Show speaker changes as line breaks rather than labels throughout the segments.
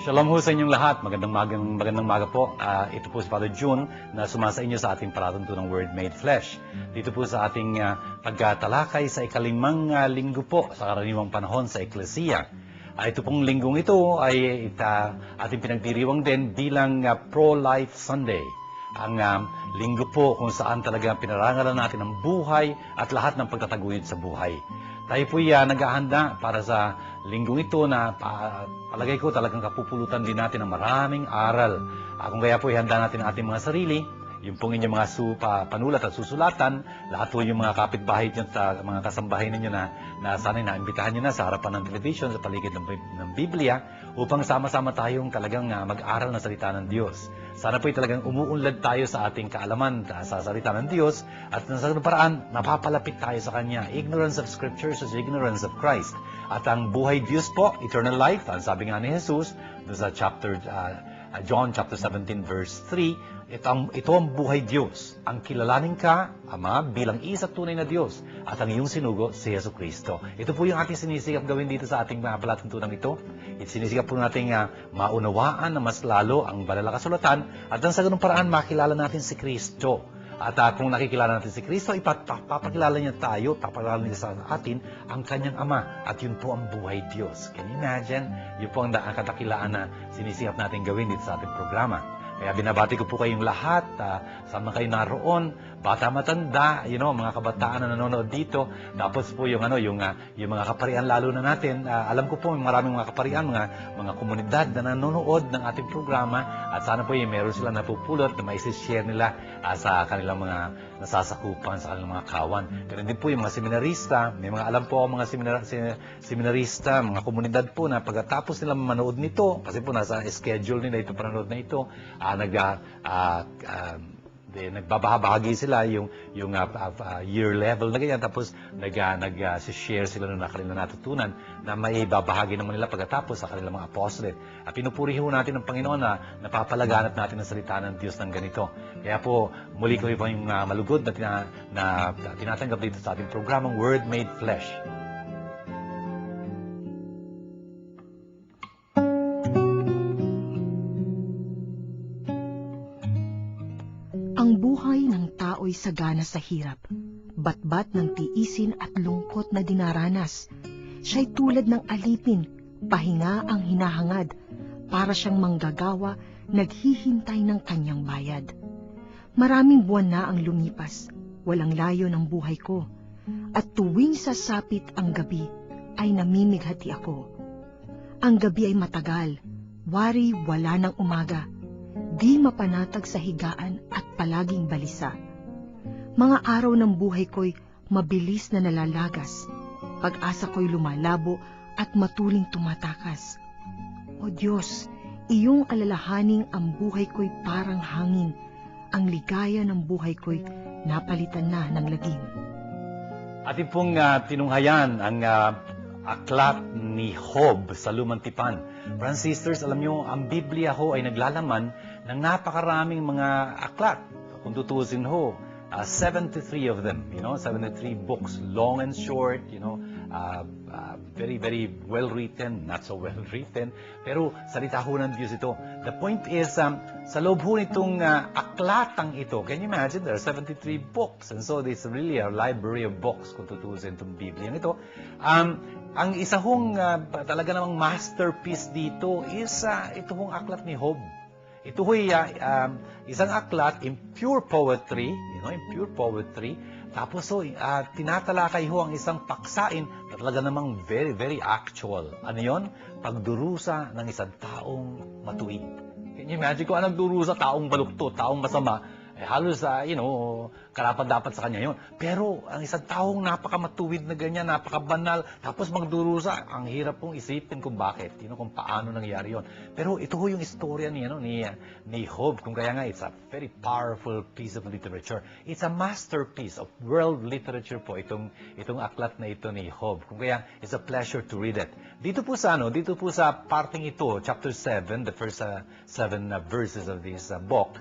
Shalom ho sa inyong lahat. Magandang maga po. Ito po si Father June na sumasa inyo sa ating palatuntunang Word Made Flesh. Dito po sa ating pagtalakay sa ikalimang linggo po sa karaniwang panahon sa Eklesiya. Ito pong linggong ito ay ating pinagdiriwang din bilang Pro-Life Sunday. Ang linggo po kung saan talaga pinarangalan natin ang buhay at lahat ng pagtataguyod sa buhay. Tayo po naghahanda para sa linggong ito na palagay ko talagang kapupulutan din natin ng maraming aral. Kung kaya po ihanda natin ang ating mga sarili, yung pong inyong mga panulat at susulatan, lahat po yung mga kapitbahay nyo at mga kasambahay ninyo na sana'y naimbitahan nyo na sa harapan ng television, sa paligid ng Biblia, upang sama-sama tayong talagang mag-aral ng salita ng Diyos. Sana po'y talagang umuunlad tayo sa ating kaalaman sa salita ng Diyos at sa paraan, napapalapit tayo sa Kanya. Ignorance of Scriptures is ignorance of Christ. At ang buhay Diyos po, eternal life, ang sabi nga ni Jesus, sa John chapter 17 verse 3, ito ang buhay Diyos. Ang kilalanin ka, Ama, bilang isa tunay na Diyos at ang iyong sinugo, si Yesu Cristo. Ito po yung ating sinisikap gawin dito sa ating palatuntunan ito. Sinisikap po natin maunawaan na mas lalo ang banal na kasulatan at sa ganung paraan makilala natin si Kristo. At kung nakikilala natin si Kristo, ipapakilala niya tayo, papakilala niya sa atin ang kanyang Ama. At yun po ang buhay Diyos. Can you imagine? Yun po ang katakilaan na sinisikap natin gawin dito sa ating programa. Kaya binabati ko po kayong lahat, sama kayo naroon, bata matanda, mga kabataan na nanonood dito. Tapos po yung mga kaparian lalo na natin. Alam ko po maraming mga kaparian, mga komunidad na nanonood ng ating programa at sana po meron sila napupulot na maisi-share nila sa kanilang mga nasasakupan, sa kanilang mga kawan. Ganun din po yung mga seminarista, may mga alam po mga seminarista, mga komunidad po na pagkatapos nila manood nito, kasi po nasa schedule nila ito panonood na ito, nagbabahabahagi sila yung year level na ganyan, tapos nag-share sila ng kanilang natutunan na may babahagi naman nila pagkatapos sa kanilang mga apostolate. Pinupuri ho natin ng Panginoon na napapalaganap natin ang salita ng Diyos ng ganito. Kaya po muli ko po yung malugod na tinatanggap dito sa ating programang Word Made Flesh.
Ang buhay ng tao'y sagana sa hirap, batbat ng tiisin at lungkot na dinaranas. Siya'y tulad ng alipin, pahinga ang hinahangad, para siyang manggagawa, naghihintay ng kanyang bayad. Maraming buwan na ang lumipas, walang layo ng buhay ko, at tuwing sasapit ang gabi, ay namimighati ako. Ang gabi ay matagal, wari wala ng umaga, di mapanatag sa higaan at palaging balisa. Mga araw ng buhay ko'y mabilis na nalalagas. Pag-asa ko'y lumalabo at matuling tumatakas. O Diyos, iyong alalahaning ang buhay ko'y parang hangin. Ang ligaya ng buhay ko'y napalitan na ng lagim.
Ating pong tinunghayan ang aklat ni Job sa Lumang Tipan. Brothers and sisters, alam nyo, ang Biblia ho ay naglalaman ng napakaraming mga aklat. Kung tutusin ho, 73 of them, 73 books, long and short, very, very well written, not so well written, pero salita ho ng Diyos ito. The point is, sa loob ho nitong aklatang ito, can you imagine, there are 73 books, and so it's really a library of books kung tutusin itong Biblia ito. Ang isa hong talaga namang masterpiece dito is ito hong aklat ni Job. Ito ho'y isang aklat in pure poetry, in pure poetry. Tapos tinatalakay ho ang isang paksain na talaga namang very, very actual. Ano yon? Pagdurusa ng isang taong matuwid. Can you imagine kung anong durusa, taong balukto, taong masama? Halos, karapat-dapat sa kanya yon. Pero ang isang taong napakamatuwid na ganyan, napakabanal, tapos magdurusa, ang hirap pong isipin kung bakit, kung paano nangyari yon. Pero ito ho yung istorya ni Job. Kung kaya nga, it's a very powerful piece of literature. It's a masterpiece of world literature po, itong aklat na ito ni Job. Kung kaya, it's a pleasure to read it. Dito po sa parting ito, chapter 7, the first 7 verses of this book,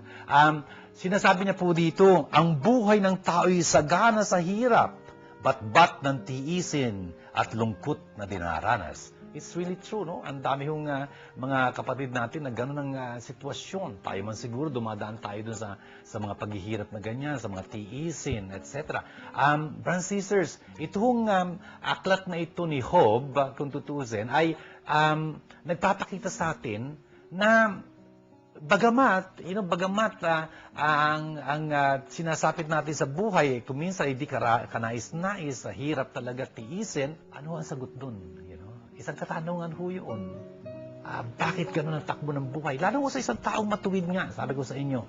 sinasabi niya po dito, ang buhay ng tao'y sagana sa hirap, batbat ng tiisin at lungkot na dinaranas. It's really true, no? Ang dami hong mga kapatid natin na gano'n ang sitwasyon. Tayo man siguro, dumadaan tayo dun sa mga paghihirap na ganyan, sa mga tiisin, etc. Brothers and sisters, itong aklat na ito ni Job, kung tutusin, ay nagpapakita sa atin na bagamat ang sinasapit natin sa buhay, kung minsan hindi kanais-nais, sa hirap talaga tiisin, ano ang sagot dun? Isang katanungan ho yun. Bakit gano'n ang takbo ng buhay? Lalo ko sa isang taong matuwid nga, sabi ko sa inyo.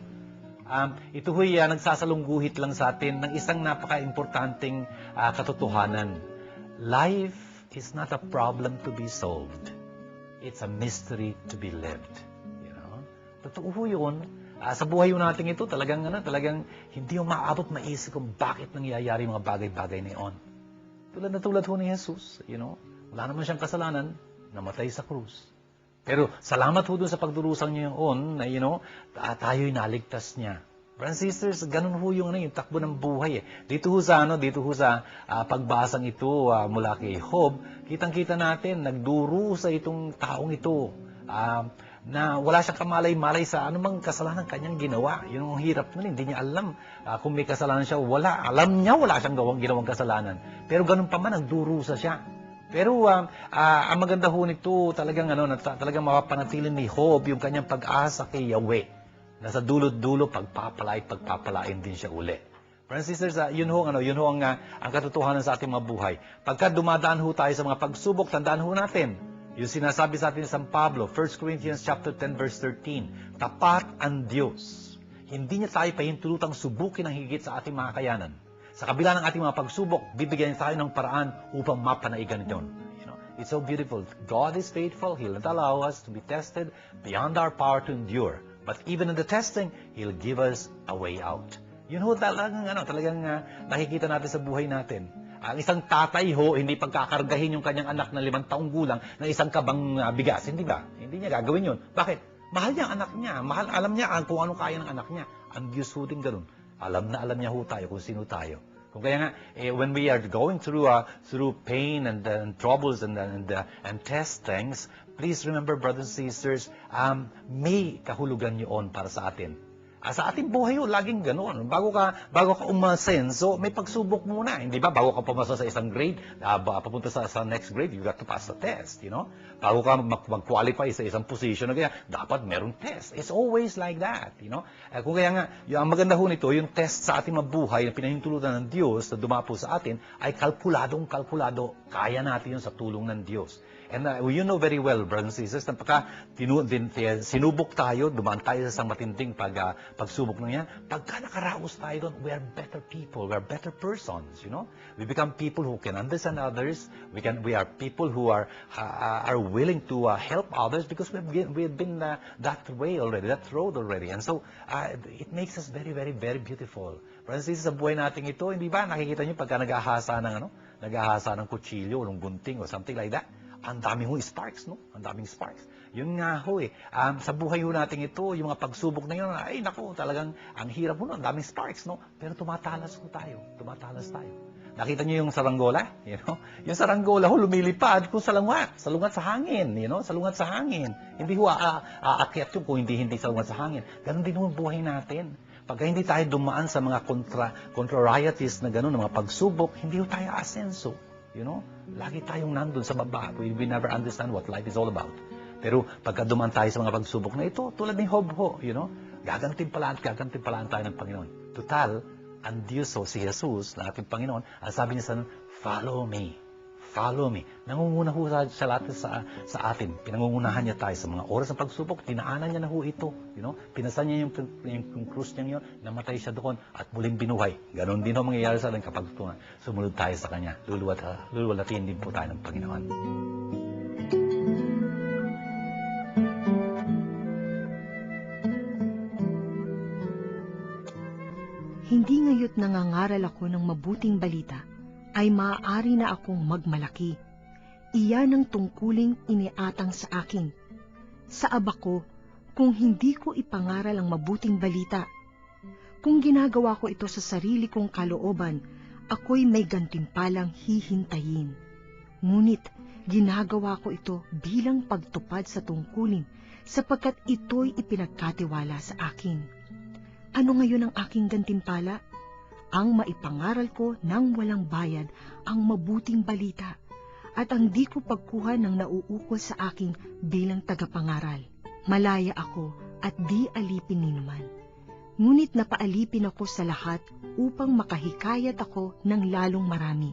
Ito ho'y nagsasalungguhit lang sa atin ng isang napaka-importanting katotohanan. Life is not a problem to be solved. It's a mystery to be lived. Totoo ho yun. Sa buhay natin ito, talagang hindi mo maaabot maisip kung bakit nangyayari mga bagay-bagay na yun. Tulad ho ni Jesus, wala naman siyang kasalanan, namatay sa krus. Pero salamat ho dun sa pagdurusang niya yun, na tayo'y naligtas niya. Brothers and sisters, ganun ho yung takbo ng buhay. Dito ho sa pagbasang ito mula kay Job, kitang-kita natin, nagdurusa itong taong ito. Na wala siyang kamalay-malay sa anumang kasalanan kanyang ginawa. Yun ang hirap nun, hindi niya alam kung may kasalanan siya. Alam niya wala siyang ginawang kasalanan. Pero ganun pa man, nagdurusa siya. Pero ang maganda ho nito, talagang mapapanatili ni Job yung kanyang pag-asa kay Yahweh. Nasa dulot-dulo, pagpapalain din siya uli. Brothers and sisters, yun ho ang katotohanan sa ating mga buhay. Pagka dumadaan ho tayo sa mga pagsubok, tandaan ho natin, yung sinasabi sa atin ni San Pablo, 1 Corinthians chapter 10 verse 13, tapat ang Diyos. Hindi niya tayo pahintulutang subukin ang higit sa ating mga kayanan. Sa kabila ng ating mga pagsubok, bibigyan tayo ng paraan upang mapanaigan ito. It's so beautiful. God is faithful. He'll not allow us to be tested beyond our power to endure. But even in the testing, He'll give us a way out. Yun ho talagang nakikita natin sa buhay natin. Ang isang tatay ho, hindi pagkakargahin yung kanyang anak na 5 taong gulang ng isang kabang bigas. Hindi ba? Hindi niya gagawin yun. Bakit? Mahal niya ang anak niya. Alam niya kung ano kaya ng anak niya. Ang Diyos ho din ganun. Alam niya ho tayo kung sino tayo. Kung kaya nga, when we are going through pain and troubles and testings, please remember, brothers and sisters, may kahulugan yun para sa atin. Sa ating buhay laging ganoon. Bago ka umasenso, may pagsubok muna. Hindi ba? Bago ka pumasok sa isang grade, papunta sa next grade, you got to pass the test, Bago ka mag-qualify sa isang position, dapat merong test. It's always like that, Kung kaya nga, ang maganda ho nito, yung test sa ating mabuhay na pinahintulutan ng Diyos na dumapo sa atin, ay kalkulado. Kaya natin yun sa tulong ng Diyos. And you know very well, brothers and sisters, na sinubok tayo, dumaan tayo sa isang matinding pagsubok na yan, pagka nakaraos tayo doon, we are better people, we are better persons, We become people who can understand others, we are people who are willing to help others because we've been that way already, that road already. And so, it makes us very, very, very beautiful. Brothers and sisters, sa buhay natin ito, hindi ba, nakikita nyo pagka naghahasa ng kutsilyo, ng gunting, or something like that, ang daming sparks, Ang daming sparks. Yun nga ho sa buhay ho natin ito, yung mga pagsubok na yun, ay naku, talagang ang hirap ho, ang daming sparks, Pero tumatalas tayo. Nakita niyo yung saranggola? Yung saranggola ho, lumilipad kung salungat sa hangin, salungat sa hangin. Hindi ho aakyat yun kung hindi salungat sa hangin. Ganon din ho ang buhay natin. Pagka hindi tayo dumaan sa mga contrarieties na gano'n, mga pagsubok, hindi ho tayo asenso. Lagi tayong nandun sa baba. We never understand what life is all about. Pero pagka dumaan tayo sa mga pagsubok na ito, tulad ni Job ho, gagantimpalaan tayo ng Panginoon. Total, ang Diyos si Jesus, na ating Panginoon, ang sabi niya follow me. Follow me. Nangunguna ho sa lahat sa atin. Pinangungunahan niya tayo sa mga oras ng pagsubok. Tinaanan niya na ho ito. Pinasan niya yung krus niya yun. Namatay siya doon at muling binuhay. Ganon din ho mangyayari sa atin kapag sumunod tayo sa Kanya. Luluwalatin din po tayo ng Panginoon.
Hindi ngayo't nangangaral ako ng mabuting balita, ay maaari na akong magmalaki. Iyan ang tungkuling iniatang sa akin. Sa aba ko, kung hindi ko ipangaral ang mabuting balita. Kung ginagawa ko ito sa sarili kong kalooban, ako'y may gantimpalang hihintayin. Ngunit, Ginagawa ko ito bilang pagtupad sa tungkulin sapagkat ito'y ipinagkatiwala sa akin. Ano ngayon ang aking gantimpala? Ang maipangaral ko ng walang bayad ang mabuting balita at ang di ko pagkuha ng nauukol sa akin bilang tagapangaral. Malaya ako at di alipin ninuman. Ngunit napaalipin ako sa lahat upang makahikayat ako ng lalong marami.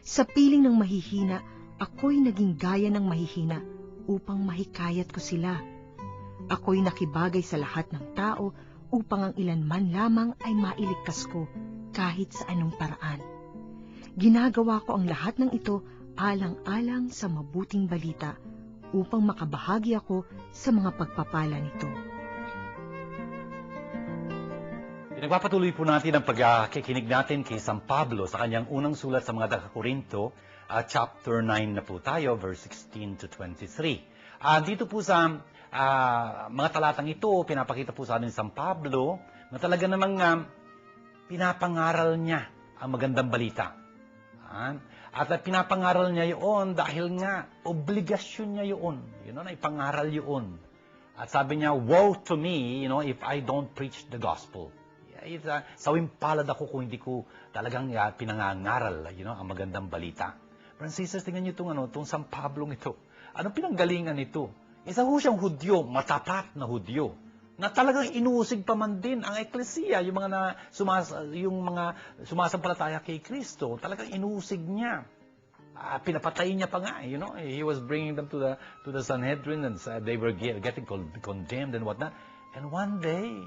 Sa piling ng mahihina, ako'y naging gaya ng mahihina upang mahikayat ko sila. Ako'y nakibagay sa lahat ng tao upang ang ilan man lamang ay mailigtas ko kahit sa anong paraan. Ginagawa ko ang lahat ng ito alang-alang sa mabuting balita upang makabahagi ako sa mga pagpapala nito.
Nagpapatuloy po natin ang pagkikinig natin kay San Pablo sa kanyang unang sulat sa mga taga-Korinto, chapter 9 na po tayo, verse 16 to 23. Dito po sa mga talatang ito, pinapakita po sa atin San Pablo na talaga namang pinapangaral niya ang magandang balita. At pinapangaral niya yun dahil nga obligasyon niya yun. Na ipangaral yun. At sabi niya, woe to me, if I don't preach the gospel. Sawimpalad ako kung hindi ko talagang pinangangaral, ang magandang balita. Franciscus, tingnan niyo itong San Pablong ito. Anong pinanggalingan nito? Isa ho siyang Hudyo, matapat na Hudyo, na talagang inuusig pa man din ang eklesiya, yung mga sumasampalataya kay Kristo, talagang inuusig niya. Pinapatay niya pa nga, he was bringing them to the Sanhedrin and they were getting condemned and whatnot. And one day,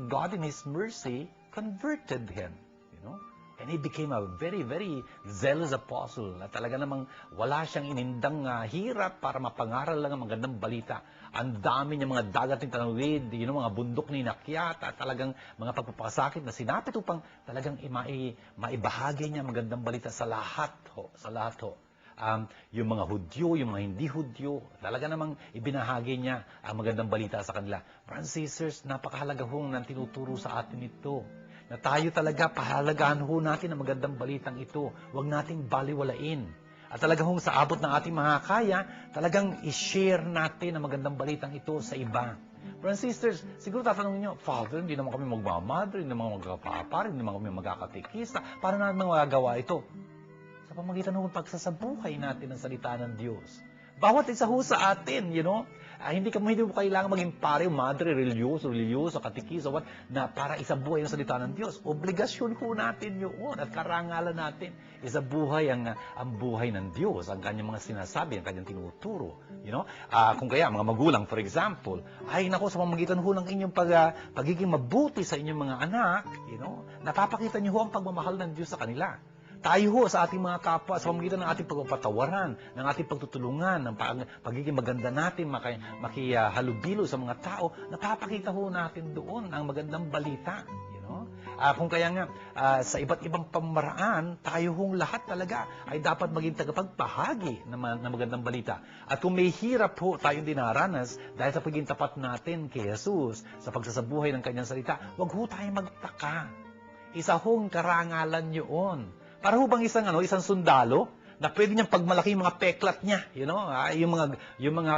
God in His mercy converted him, and he became a very, very zealous apostle. Na talaga namang wala siyang inindang hirap para mapangaral lang ang magandang balita. Ang dami niya mga dagating tanawid, mga bundok ni inakyat, at talagang mga pagpapakasakit na sinapit upang talagang maibahagi niya magandang balita sa lahat ho. Yung mga Hudyo, yung mga hindi Hudyo, talaga namang ibinahagi niya ang magandang balita sa kanila. Francisers, napakahalaga hong nang tinuturo sa atin ito. Na tayo talaga, pahalagahan ho natin ang magandang balitang ito. Huwag nating baliwalain. At talagang sa abot ng ating makakaya, talagang i-share natin ang magandang balitang ito sa iba. Brothers and sisters, siguro tatanungin nyo, Father, hindi naman kami magmamadre, hindi naman magkapapar, hindi naman kami magkakatikista. Paano natin magagawa ito? Sa pamagitan ng pagsasabuhay natin ng salita ng Diyos. Bawat isa ho sa atin, hindi mo kailangan maging pare, madre, religyoso, katikiso, na para isabuhay ang salita ng Diyos. Obligasyon ho natin yun at karangalan natin. Isabuhay ang buhay ng Diyos, ang kanyang mga sinasabi, ang kanyang tinuturo. Kung kaya, mga magulang, for example, ay nako, sa pamagitan ho ng inyong pagiging mabuti sa inyong mga anak, napapakita niyo ho ang pagmamahal ng Diyos sa kanila. Tayo ho sa ating mga kapwa, sa pamamagitan ng ating pagpapatawaran, ng ating pagtutulungan, ng pagiging maganda natin, makihalubilo sa mga tao, napapakita ho natin doon ang magandang balita. Kung kaya nga, sa iba't ibang pamaraan, tayo hong lahat talaga ay dapat maging tagapagbahagi ng magandang balita. At kung may hirap ho tayong dinaranas dahil sa pagiging tapat natin kay Jesus, sa pagsasabuhay ng kanyang salita, wag ho tayong magtaka. Isa hong karangalan yun. Para ho bang isang sundalo na pwede niyang pagmalaki yung mga peklat niya, yung mga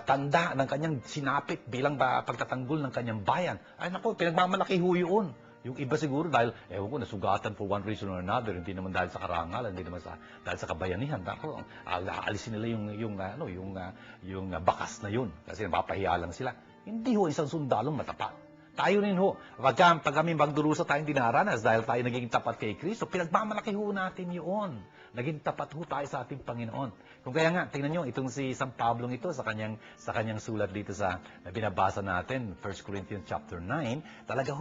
tanda ng kanyang sinapit bilang pagtatanggol ng kanyang bayan. Ay nako, pinagmamalaki ho yun. Yung iba siguro dahil, nasugatan for one reason or another, hindi naman dahil sa karangalan, hindi naman dahil sa kabayanihan. Nako, aalisin nila yung bakas na yun kasi napapahiya lang sila. Hindi ho isang sundalong matapat. Tayo rin ho, pag kami magdurusa tayong dinaranas dahil tayo naging tapat kay Kristo, pinagmamalaki ho natin yun. Naging tapat ho tayo sa ating Panginoon. Kung kaya nga, tingnan nyo, itong si San Pablong ito sa kanyang sulat dito na binabasa natin, 1 Corinthians chapter 9, talagang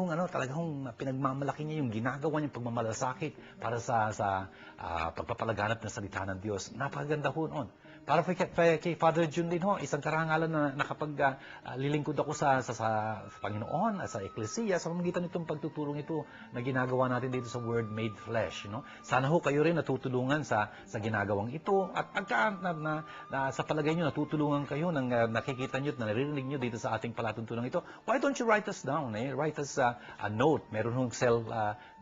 pinagmamalaki niya yung ginagawa niyang pagmamalasakit para sa pagpapalaganap ng salita ng Diyos. Napakaganda ho noon. Para kay Father June din ho, isang karangalan na kapag lilingkod ako sa Panginoon, sa Eklesiya, sa pamamagitan nitong pagtutulong ito na ginagawa natin dito sa Word Made Flesh. Sana ho kayo rin natutulungan sa ginagawang ito. At pagka sa palagay nyo, natutulungan kayo ng nakikita nyo at naririnig nyo dito sa ating palatuntunan ito, why don't you write us down? Write us a note. Meron hong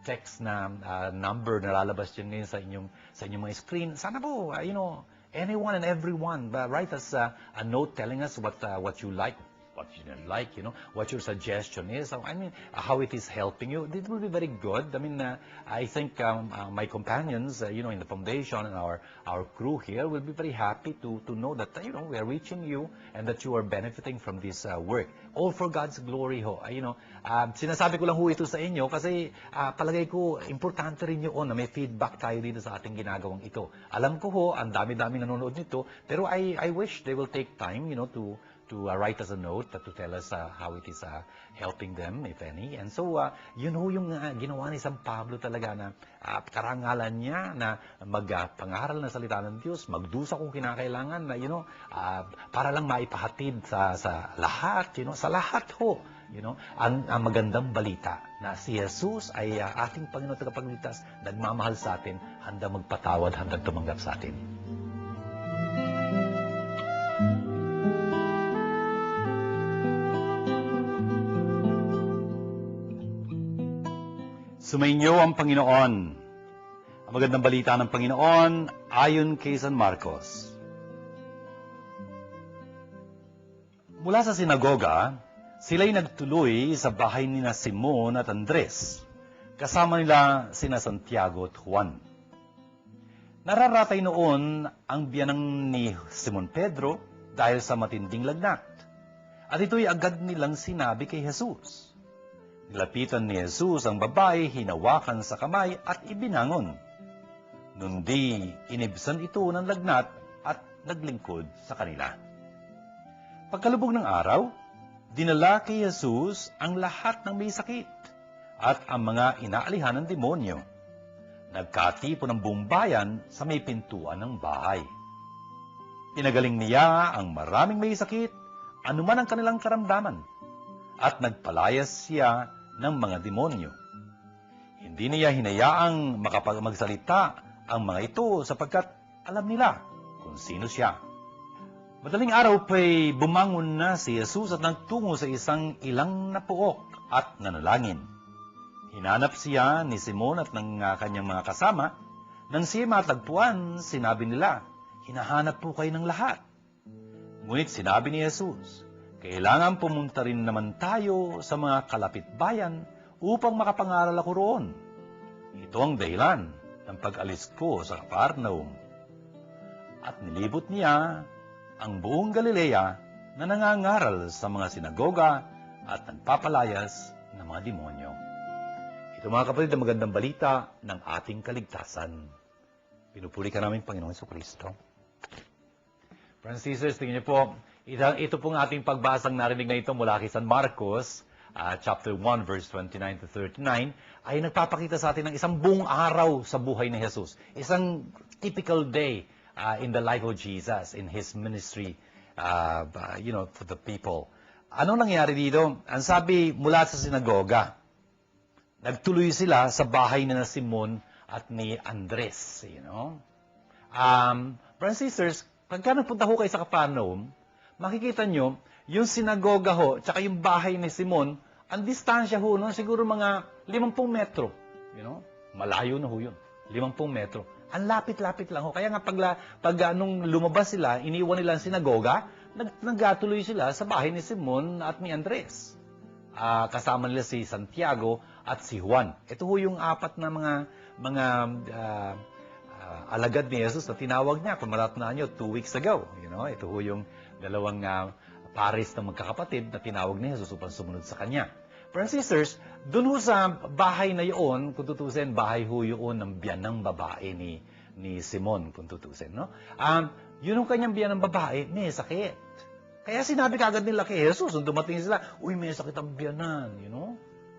text na number na lalabas dyan ngayon sa inyong mga screen. Sana po, anyone and everyone, write us a note telling us what you like, what you don't like, what your suggestion is. I mean, how it is helping you. It will be very good. I mean, I think my companions, in the foundation and our crew here will be very happy to know that, we are reaching you and that you are benefiting from this work. All for God's glory ho. Sinasabi ko lang ho ito sa inyo kasi palagay ko importante rin yun na may feedback tayo dito sa ating ginagawang ito. Alam ko ho, ang dami-dami nanonood nito, pero I wish they will take time, to write us a note to tell us how it is helping them, if any. And so, yun ho yung ginawa ni San Pablo talaga na karangalan niya na magpangaral ng salita ng Diyos, magdusa kung kinakailangan na, para lang maipahatid sa lahat, sa lahat ho. Ang magandang balita na si Jesus ay ating Panginoon at tagapagligtas, nagmamahal sa atin, handang magpatawad, handang tumanggap sa atin. Sumainyo ang Panginoon. Ang magandang balita ng Panginoon ayon kay San Marcos. Mula sa sinagoga, sila'y nagtuloy sa bahay nina Simon at Andres. Kasama nila sina Santiago at Juan. Nararatay noon ang biyanang ni Simon Pedro dahil sa matinding lagnat. At ito'y agad nilang sinabi kay Jesus. Nilapitan ni Jesus ang babae, hinawakan sa kamay at ibinangon. Nundi, inibsan ito ng lagnat at naglingkod sa kanila. Pagkalubog ng araw, dinala kay Jesus ang lahat ng may sakit at ang mga inaalihan ng demonyo. Nagkatipon ng buong bayan sa may pintuan ng bahay. Pinagaling niya ang maraming may sakit, anuman ang kanilang karamdaman, at nagpalayas siya ng mga demonyo. Hindi niya hinayaang magsalita ang mga ito sapagkat alam nila kung sino siya. Madaling araw pa'y bumangon na si Jesus at nagtungo sa isang ilang na puok at nanalangin. Hinanap siya ni Simon at ng kanyang mga kasama. Nang siya matagpuan, sinabi nila, "Hinahanap po kayo ng lahat." Ngunit sinabi ni Jesus, "Kailangan pumunta rin naman tayo sa mga kalapit bayan upang makapangaral ako roon. Ito ang dahilan ng pag-alis ko sa Capernaum." At nilibot niya ang buong Galilea na nangangaral sa mga sinagoga at nagpapalayas ng mga demonyo. Ito mga kapatid, ang magandang balita ng ating kaligtasan. Pinupuri ka namin, Panginoong Jesucristo. Friends and sisters, tingnan niyo po, ito pong ating pagbasang narinig na ito mula kay San Marcos, chapter 1, verse 29 to 39, ay nagpapakita sa atin ng isang buong araw sa buhay ni Jesus. Isang typical day in the life of Jesus, in His ministry, for the people. Anong nangyari dito? Ang sabi mula sa sinagoga, nagtuloy sila sa bahay ni Simon at ni Andres. Brothers and sisters, pagka nagpunta ho kayo sa Capernaum, makikita nyo, yung sinagoga ho, tsaka yung bahay ni Simon, ang distansya ho, siguro mga 50 metro. Malayo na ho yun. 50 metro. Ang lapit-lapit lang ho. Kaya nga pag nung lumabas sila, iniwan nila ang sinagoga, nagatuloy sila sa bahay ni Simon at ni Andres. Kasama nila si Santiago at si Juan. Ito ho yung apat na mga alagad ni Jesus na tinawag niya. Kung matatandaan nyo, 2 weeks ago. Ito ho yung dalawang pares na magkakapatid na tinawag ni Jesus upang sumunod sa kanya. Friends and sisters, dun ho sa bahay na yun, kung tutusin, bahay ho yun ng biyanang babae ni Simon, kung tutusin. Yun ang kanyang biyanang babae, may sakit. Kaya sinabi kagad nila kay Jesus, nung dumating sila, "Uy, may sakit ang biyanan."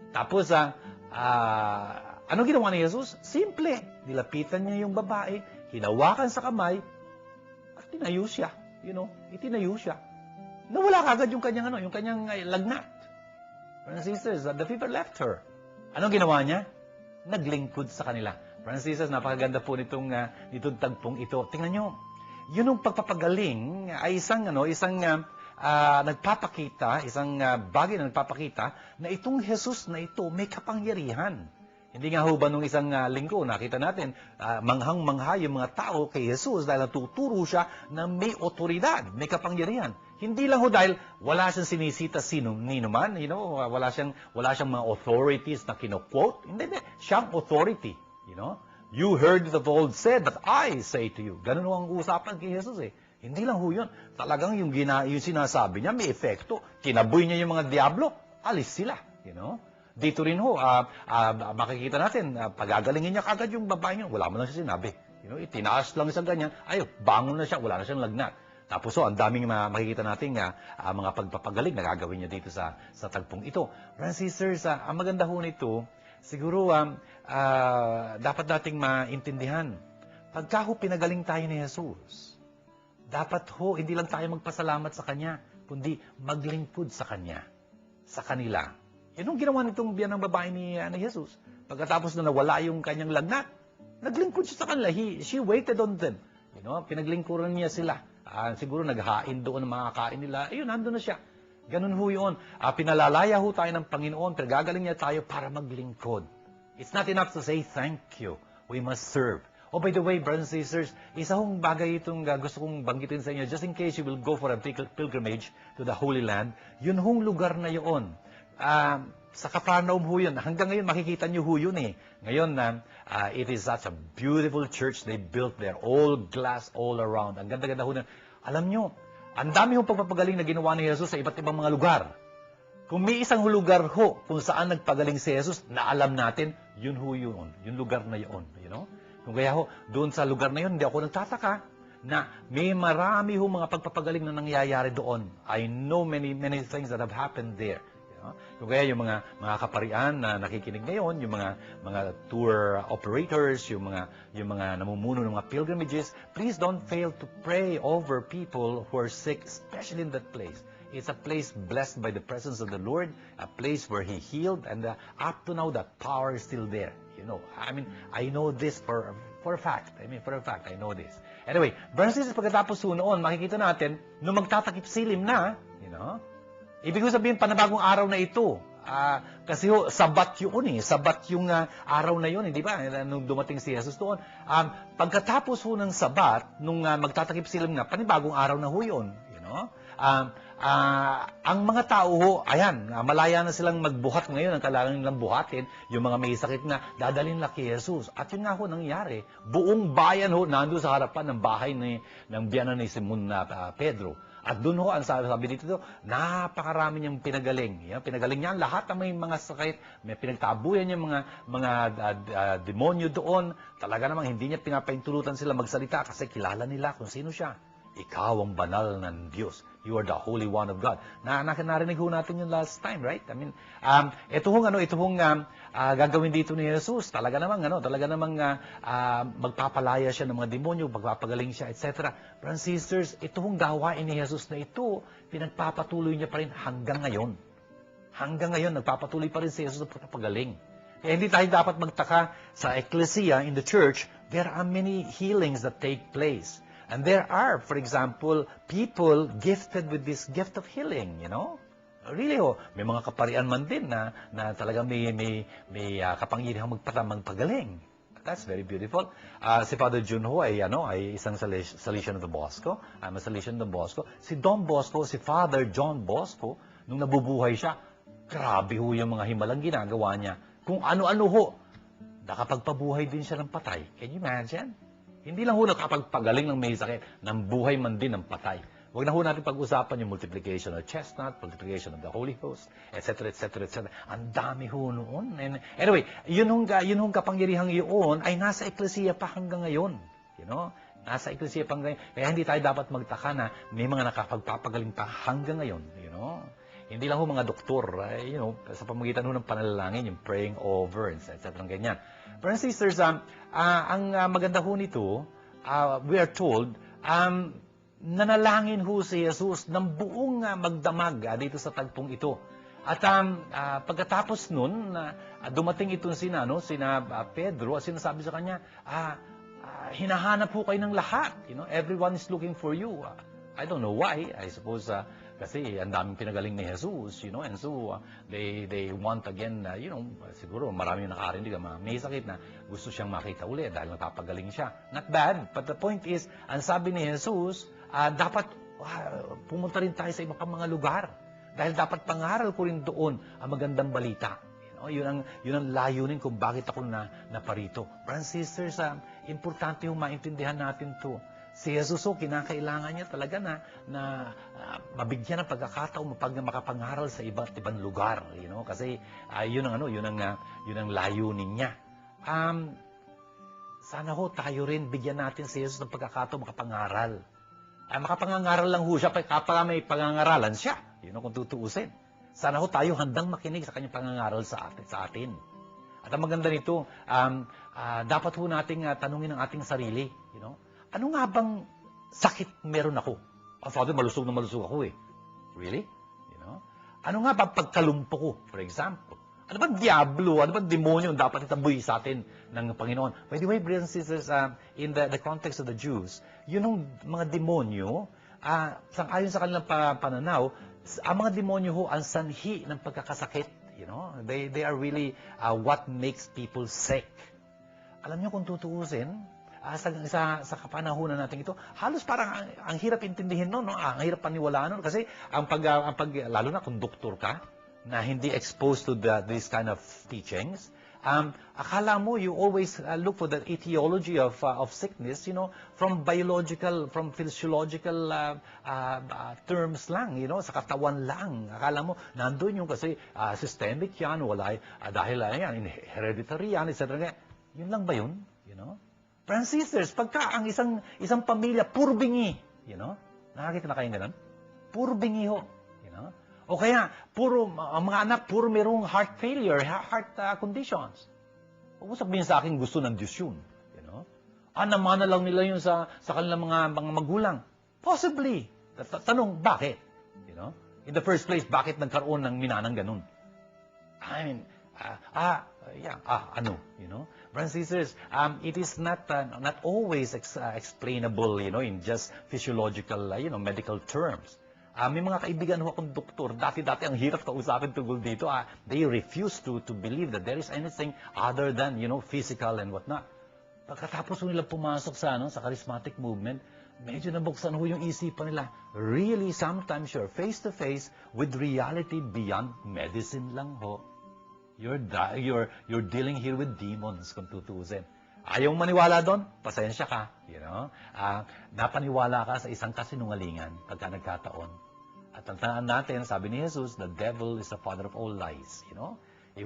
Tapos, ano ginawa ni Jesus? Simple. Nilapitan niya yung babae, hinawakan sa kamay, at tinayo siya. Itinayo siya. Nawala kagad yung kanyang lagnat. Friends and sisters, the fever left her. Anong ginawa niya? Naglingkod sa kanila. Friends and sisters, napakaganda po nitong tagpong ito. Tingnan nyo, yun yung pagpapagaling ay isang nagpapakita, isang bagay na nagpapakita na itong Jesus na ito may kapangyarihan. Hindi nga ho ba nung isang linggo, nakita natin, manghang-mangha yung mga tao kay Jesus dahil natuturo siya na may otoridad, may kapangyarihan. Hindi lang ho dahil wala siyang sinisita nino man, wala siyang mga authorities na kino-quote. Hindi, siyang authority, You heard it of old said, but I say to you. Ganun ho ang usapan kay Jesus eh. Hindi lang ho yun. Talagang yung sinasabi niya may epekto. Kinaboy niya yung mga diablo, alis sila, Dito rin ho, makikita natin, pagagalingin niya kagad yung babae niya, wala mo lang siya sinabi. Itinaas lang isang ganyan, bangon na siya, wala na siyang lagnat. Tapos ang daming makikita natin mga pagpapagaling na gagawin niya dito sa tagpong ito. Brothers and sisters, ang maganda ho nito, siguro dapat nating maintindihan, pagka ho pinagaling tayo ni Jesus, dapat ho hindi lang tayo magpasalamat sa Kanya, kundi maglingkod sa Kanya, sa kanila. Yan ang ginawa nitong biyan ng babae ni Jesus. Pagkatapos na nawala yung kanyang lagnat, naglingkod siya sa kanila. She waited on them. Pinaglingkuran niya sila. Siguro naghain doon ng mga kain nila. Ayun, nandun na siya. Ganun ho yun. Pinalalaya ho tayo ng Panginoon, pinagagaling niya tayo para maglingkod. It's not enough to say thank you. We must serve. Oh, by the way, brothers and sisters, isa hong bagay itong gusto kong banggitin sa inyo, just in case you will go for a pilgrimage to the Holy Land, yun hong lugar na yun. Sa Capernaum ho yun. Hanggang ngayon, makikita nyo ho yun eh. Ngayon, it is such a beautiful church they built there. All glass all around. Ang ganda-ganda ho na. Alam nyo, ang dami hong pagpapagaling na ginawa ni Jesus sa iba't ibang mga lugar. Kung may isang lugar ho kung saan nagpagaling si Jesus, na alam natin, yun ho yun. Yung lugar na yun. Kung kaya ho, doon sa lugar na yun, hindi ako nagtataka na may marami ho mga pagpapagaling na nangyayari doon. I know many things that have happened there. Kung kaya yung mga kaparian na nakikinig ngayon, yung mga tour operators, yung mga namumuno ng mga pilgrimages, please don't fail to pray over people who are sick, especially in that place. It's a place blessed by the presence of the Lord, a place where He healed, and up to now, that power is still there. I know this for a fact. For a fact, I know this. Anyway, brothers and sisters, pagkatapos noon, makikita natin, nung magtatakip silim na, ibig sabihin, panabagong araw na ito. Kasi sabat yun Sabat yung araw na yun, di ba? Nung dumating si Jesus doon. Pagkatapos ng sabat, nung magtatakip silim nga, panibagong araw na ho yun. Ang mga tao ayan, malaya na silang magbuhat ngayon, ang kailangan nilang buhatin, yung mga may sakit na dadalhin na kay Jesus. At yun nga nangyari. Buong bayan nando sa harapan ng bahay ng biyanan ni Simon na Pedro. At doon ang sabi dito, napakarami niyang pinagaling. Pinagaling niya ang lahat ng may mga sakit, may pinagtabuyan niya mga demonyo doon. Talaga namang hindi niya pinapaintulutan sila magsalita kasi kilala nila kung sino siya. Ikaw ang banal ng Diyos. You are the Holy One of God. Narinig ho natin yun last time, right? Ito hong gagawin dito ni Jesus. Talaga namang magpapalaya siya ng mga demonyo, magpapagaling siya, etc. Brothers and sisters, ito hong gawain ni Jesus na ito, pinagpapatuloy niya pa rin hanggang ngayon. Hanggang ngayon, nagpapatuloy pa rin si Jesus sa pagpapagaling. Kaya hindi tayo dapat magtaka sa ecclesia, in the church, there are many healings that take place. And there are, for example, people gifted with this gift of healing, Really may mga kaparian man din na talagang may kapangyarihang magpagaling. That's very beautiful. Si Father Jun ay isang Salesian of the Bosco. I'm a Salesian of the Bosco. Si Don Bosco, si Father John Bosco, nung nabubuhay siya, grabe yung mga himalang ginagawa niya. Kung ano-ano nakapagpabuhay din siya ng patay. Can you imagine? Hindi lang nakapagpagaling ng may sakit, ng buhay man din ng patay. Huwag na natin pag-usapan yung multiplication of chestnut, multiplication of the Holy Ghost, etc., etc., etc. Ang dami noon. Anyway, yun hong kapangyarihang yun ay nasa eklesiya pa hanggang ngayon. Nasa eklesiya pa hanggang ngayon. Kaya hindi tayo dapat magtaka na may mga nakapagpapagaling pa hanggang ngayon. Hindi lang mga doktor, sa pamagitan ng panalangin, yung praying over, etc. Ganyan. Brothers and sisters, ang maganda nito, we are told, nanalangin si Jesus ng buong magdamag dito sa tagpong ito. At pagkatapos nun, dumating itong sina Pedro, at sinasabi sa kanya, hinahanap kayo ng lahat. Everyone is looking for you. I don't know why. I suppose Kasi ang daming pinagaling ni Jesus, and so they want again, siguro marami yung nakarinig, may sakit na gusto siyang makita uli dahil napapagaling siya. Not bad, but the point is, ang sabi ni Jesus, dapat pumunta rin tayo sa iba pang mga lugar. Dahil dapat pangaral ko rin doon ang magandang balita. Yun ang layunin kung bakit ako naparito. Brothers and sisters, importante yung maintindihan natin to. Si Jesus, kinakailangan niya talaga na mabigyan ng pagkakataon makapangaral sa iba't ibang lugar. Kasi yun ang layunin niya. Sana tayo rin bigyan natin si Jesus ng pagkakataon makapangaral. Makapangaral lang siya kapag may pangangaralan siya. Kung tutuusin. Sana tayo handang makinig sa kanyang pangangaral sa atin. At ang maganda nito, dapat nating tanungin ang ating sarili. Ano nga bang sakit meron ako? Father, malusog na malusog ako eh. Really? Ano nga bang pagkalumpo ko, for example? Ano bang diablo, ano bang demonyo dapat itaboy sa atin ng Panginoon? By the way, brothers and sisters, in the context of the Jews, yung mga demonyo, ayon sa kanilang pananaw, ang mga demonyo ang sanhi ng pagkakasakit. They are really what makes people sick. Alam niyo kung tutuusin, sa kapanahunan natin ito, halos parang ang hirap intindihin no? Ang hirap paniwalaan nun. Kasi lalo na kung doktor ka, na hindi exposed to this kind of teachings, akala mo you always look for the etiology of sickness, from biological, from physiological terms lang, sa katawan lang. Akala mo nandoon yung kasi systemic yan, wala dahil yan hereditary yan, etc. Yun lang ba yun? Brothers and sisters, pagka ang isang pamilya puro bingi, nakakita na kayo ganun? Puro bingi ho, O kaya, ang mga anak, puro merong heart failure, heart conditions. Huwag mo sabihin sa akin, gusto ng Diyos yun. Namana lang nila yun sa kanilang mga magulang. Possibly. Tanong, bakit? In the first place, bakit nagkaroon ng minanang ganun? I mean, Brothers and sisters, it is not always explainable, in just physiological, medical terms. May mga kaibigan ho akong doktor, dati-dati ang hirap kausapin tungkol dito. They refuse to believe that there is anything other than, physical and whatnot. Pagkatapos nila pumasok sa charismatic movement, medyo nabuksan ho yung isipan nila. Really, sometimes you're face-to-face with reality beyond medicine lang ho. You're dealing here with demons, kung tutuusin. Ayaw maniwala doon, pasensya ka. Napaniwala ka sa isang kasinungalingan pagka nagkataon. At ang tandaan natin, sabi ni Jesus, the devil is the father of all lies. If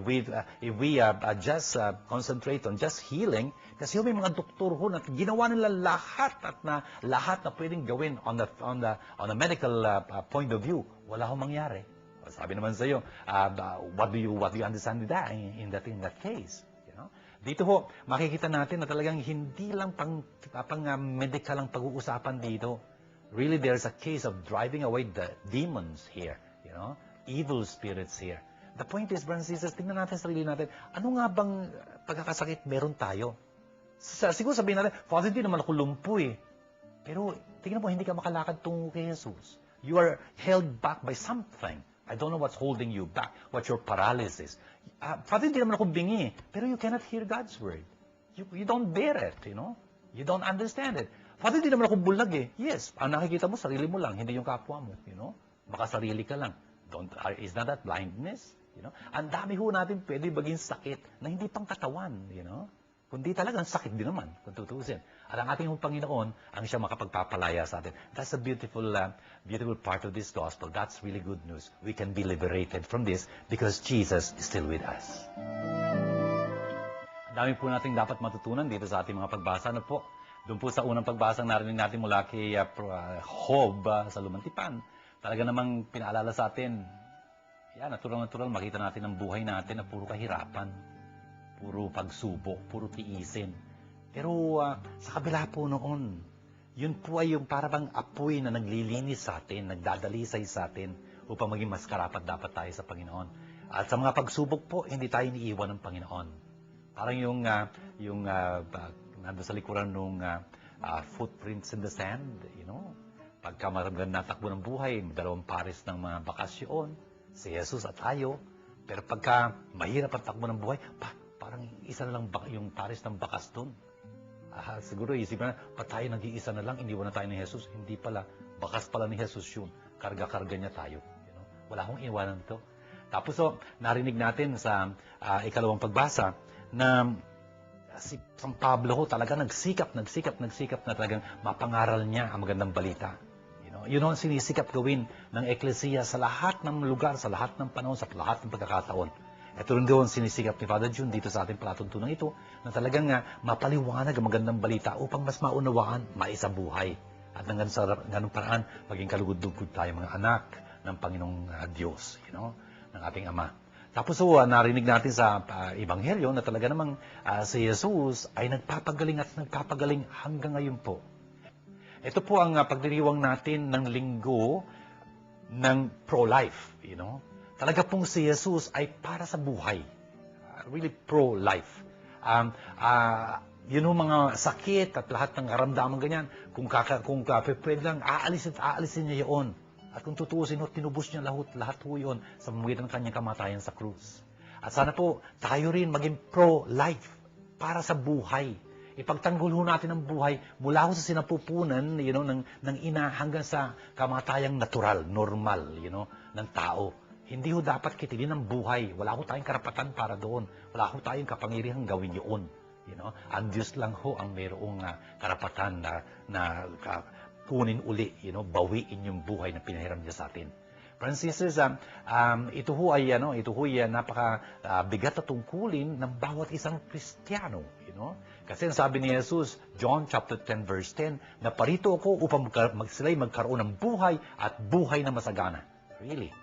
we just concentrate on just healing, kasi may mga doktor ho na ginawa nila lahat na pwedeng gawin on the medical point of view, wala ho mangyari. Sabi naman sa iyo, what do you understand with that in that case? Dito ho, makikita natin na talagang hindi lang pang medical ang pag-uusapan dito. Really, there's a case of driving away the demons here, evil spirits here. The point is, brothers and sisters, tingnan natin sa sarili natin, ano nga bang pagkakasakit meron tayo? Siguro sabihin natin, Father, hindi naman ako lumpo eh. Pero tingnan mo, hindi ka makalakad tungo kay Jesus. You are held back by something. I don't know what's holding you back, what's your paralysis. Father, hindi naman ako bingi, pero you cannot hear God's word. You don't bear it, You don't understand it. Father, hindi naman ako bulag eh. Yes, ang nakikita mo, sarili mo lang, hindi yung kapwa mo, Baka sarili ka lang. Is that blindness? Ang dami ho natin pwede maging sakit na hindi pang katawan, Kundi talagang sakit din naman, kung tutuusin. At ang ating Panginoon, ang siya makapagpapalaya sa atin. That's a beautiful part of this gospel. That's really good news. We can be liberated from this because Jesus is still with us. Ang dami po nating dapat matutunan dito sa ating mga pagbasa. Doon po sa unang pagbasa narinig natin mula kay Job sa Lumantipan. Talaga namang pinaalala sa atin, natural, makita natin ang buhay natin na puro kahirapan. Puro pagsubok, puro tiisin. Pero sa kabila po noon, yun po ay yung parang apoy na naglilinis sa atin, nagdadalisay sa atin upang maging mas karapat dapat tayo sa Panginoon. At sa mga pagsubok po, hindi tayo iniiwan ng Panginoon. Parang yung nandun sa likuran ng footprints in the sand, Pagka maganda takbo ng buhay, dalawang pares ng mga bakasyon, si Jesus at tayo. Pero pagka mahirap ang takbo ng buhay, parang isa na lang yung pares ng bakas doon. Siguro isipin na, tayo nag-iisa na lang, iniwan na tayo ni Jesus. Hindi pala, bakas pala ni Jesus yun. Karga-karga niya tayo. Wala akong iwanan to. Tapos narinig natin sa ikalawang pagbasa na si San Pablo talaga nagsikap na talagang mapangaral niya ang magandang balita. Yun ang sinisikap gawin ng Eklesiya sa lahat ng lugar, sa lahat ng panahon, sa lahat ng pagkakataon. Ito rin daw ang sinisikap ni Father June dito sa ating palatuntunan ito na talagang mapaliwanag ang magandang balita upang mas maunawaan, maisabuhay. At ng ganun paraan, maging kalugod-lugod tayo mga anak ng Panginoong Diyos, ng ating Ama. Tapos narinig natin sa Ebanghelyo na talaga namang si Jesus ay nagpapagaling at nagpapagaling hanggang ngayon po. Ito po ang pagdiriwang natin ng linggo ng pro-life. Talaga pong si Jesus ay para sa buhay. Really pro-life. Yun yung mga sakit at lahat ng karamdaman ganyan. Kung pwede lang, aalisin niya yun. At kung tutuusin, tinubos niya lahat po yun sa pamamagitan ng kanyang kamatayan sa krus. At sana po tayo rin maging pro-life para sa buhay. Ipagtanggol ho natin ang buhay mula ho sa sinapupunan ng ina hanggang sa kamatayang natural, normal ng tao. Hindi ho dapat kitilin ang buhay. Wala ho tayong karapatan para doon. Wala ho tayong kapangyarihang gawin yun. Ang Diyos lang ho ang mayroong karapatan na kunin uli, bawiin yung buhay na pinahiram niya sa atin. Friends and sisters, ito ho ay napaka bigat na tungkulin ng bawat isang Kristiyano, Kasi ang sabi ni Jesus, John chapter 10 verse 10, na parito ako upang sila'y magkaroon ng buhay at buhay na masagana. Really,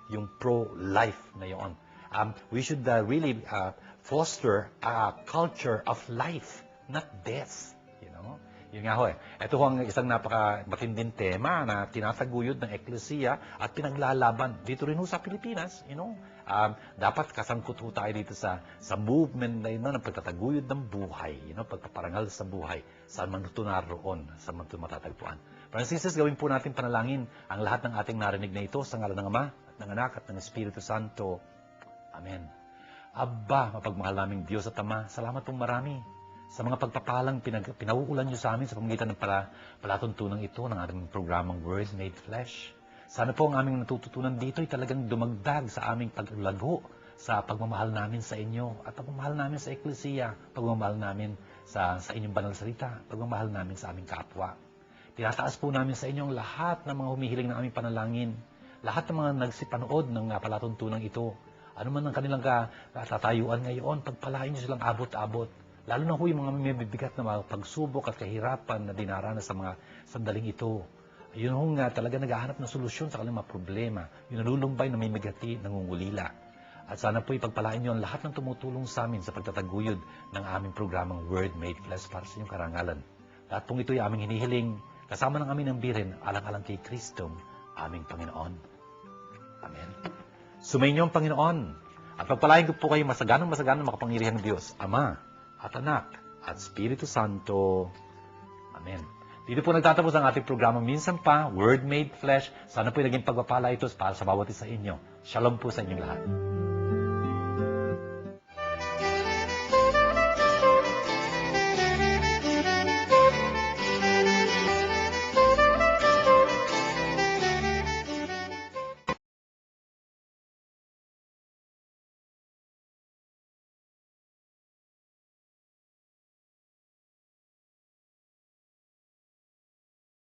yung pro-life na yon. We should really foster a culture of life, not death, Yun nga ho Ito ho ang isang napaka-matinding tema na tinataguyod ng Eklesiya at pinaglalaban dito rin ho sa Pilipinas, dapat kasangkot ho tayo dito sa movement na ng pagtataguyod ng buhay, pagpaparangal sa buhay, saan man ito naroon, saan man ito matatagpuan. Francis, gawin po natin panalangin ang lahat ng ating narinig na ito sa ngalan ng Ama, at ng Anak, at ng Espiritu Santo. Amen. Aba, mapagmahal naming Diyos at Ama, salamat pong marami sa mga pagpapalang pinauulan niyo sa amin sa pamamagitan ng palatuntunan ito ng ating programang Word Made Flesh. Sana po ang aming natututunan dito ay talagang dumagdag sa aming paglago sa pagmamahal namin sa inyo at pagmamahal namin sa Eklesiya, pagmamahal namin sa inyong banal salita, pagmamahal namin sa aming kapwa. Tinataas po namin sa inyo ang lahat ng mga humihiling ng aming panalangin, lahat ng mga nagsipanood ng palatuntunan ito. Ano man ang kanilang katatayuan ngayon, pagpalain niyo silang abot-abot. Lalo na ho yung mga mabibigat na mga pagsubok at kahirapan na dinaranas sa mga sandaling ito. Yun ho nga talaga naghahanap ng solusyon sa kanilang mga problema. Yung nalulumbay na may migati, nangungulila. At sana po ipagpalain niyo ang lahat ng tumutulong sa amin sa pagtataguyod ng aming programang Word Made Flesh para sa inyong karangalan. Lahat pong ito'y aming hinihiling, kasama ng aming ng birin, alang-alang kay Kristong, aming Panginoon. Amen. Sumainyo ang Panginoon. At pagpalain ko po kayo masaganang makapangyarihang Diyos, Ama, at Anak, at Espiritu Santo. Amen. Dito po nagtatapos ang ating programa minsan pa, Word Made Flesh. Sana po naging pagpapala ito para sa bawat isa inyo. Shalom po sa inyong lahat.